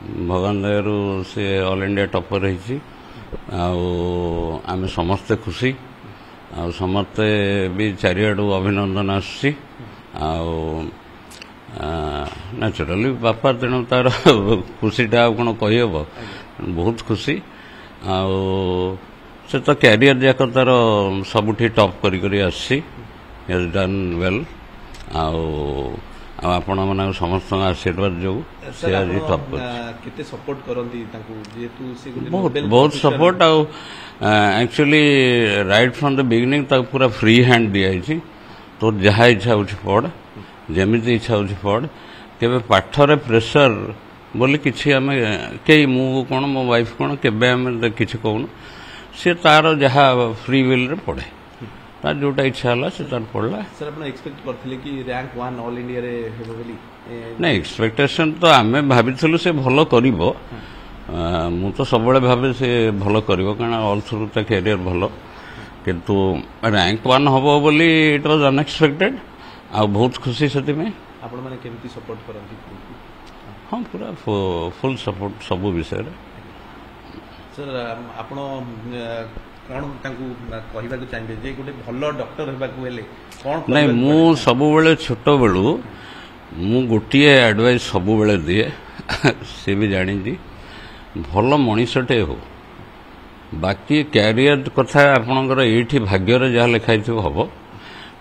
भगवान दयारू see all India topper रही आम समस्ते खुशी आ समस्ते भी चारिआडू अभिनंदन आसुची नेचुराली बापा तेणु तार खुशीटा कौन कहब बहुत खुशी से तो कैरियर जाक तार सबुठी टॉप करी आसी डन वेल आपण माने समस्त आशीर्वाद जो से आज टॉप केते सपोर्ट करंती ताकू जेतु से बहुत support actually right from the beginning तक पूरा फ्री हैंड दिया तो जहाँ इच्छा हो पढ़ जमी इच्छा हो पढ़ केबे पाठरे प्रेशर बोली किसी आम कई मु कौन मो वाइफ कौन केबे आम किसी कहून सी तार जहाँ फ्री विल रे पढ़े तार जोटा इच्छा है से तार पढ़ला सर आप एक्सपेक्ट करथिले कि रैंक 1 ऑल इंडिया रे हेबो बोली नहीं एक्सपेक्टेशन तो आम भाविलु से भल करिवो मु तो सब भावे से भल करिवो कारण ऑल थ्रू ता कैरियर भल किंतु रैंक 1 हबो बोली इट वाज अनएक्सपेक्टेड आ बहुत खुशी से में आपण माने केमती सपोर्ट करंती हाँ पूरा फुल सपोर्ट सबू विषय सर आपण कौन कहवा चाहिए जे गोटे भल डॉक्टर होगा कौन नहीं मु सब छोट बेलू मु गोटे एडवाइस सब दिए सी भी जानी भल मनीषटे हो बाकी कैरियर कथा आपणकर ये भाग्यर जहाँ लिखाई हम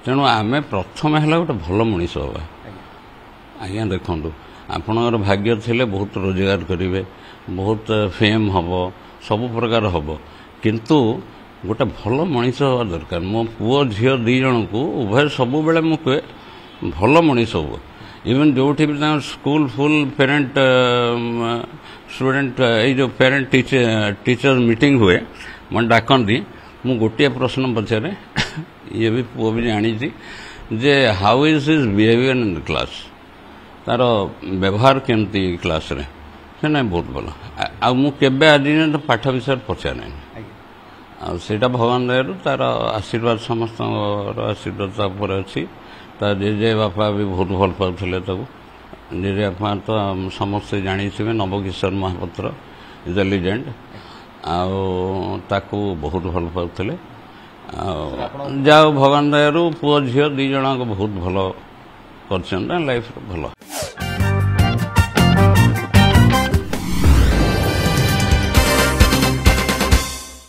तेणु आम प्रथम है गोटे भल मनीष हवा आज्ञा देखु आपणकर भाग्य थे बहुत रोजगार करेंगे बहुत फेम हम सब प्रकार हम किंतु गोटे भल मनीष हवा दरकार मो पुओ झील दी जन को उभय सब बेले मु कहे भल मनीष हो इवन जो भी स्कूल फुल पेरेंट स्टूडेंट ये पेरेंट टीचर मीटिंग हुए मैं डाकती मु गोटे प्रश्न पचारे ये भी पुओ भी जानी जे how is his behaviour in the class तार व्यवहार केमती क्लास रे से ना बहुत भल आ मुझे आज तो पाठ विषय पचारे आईटा भगवान दयारू तार आशीर्वाद समस्त आशीर्वाद तापर अच्छी तार जेजे बापा भी बहुत भल पाते जेजे बापा तो समस्ते जानी Navakishore Mahapatra is a legend आकू बहुत भल पाते जाओ भगवान दयारू पुओ झील दी जन बहुत भल कर लाइफ भल।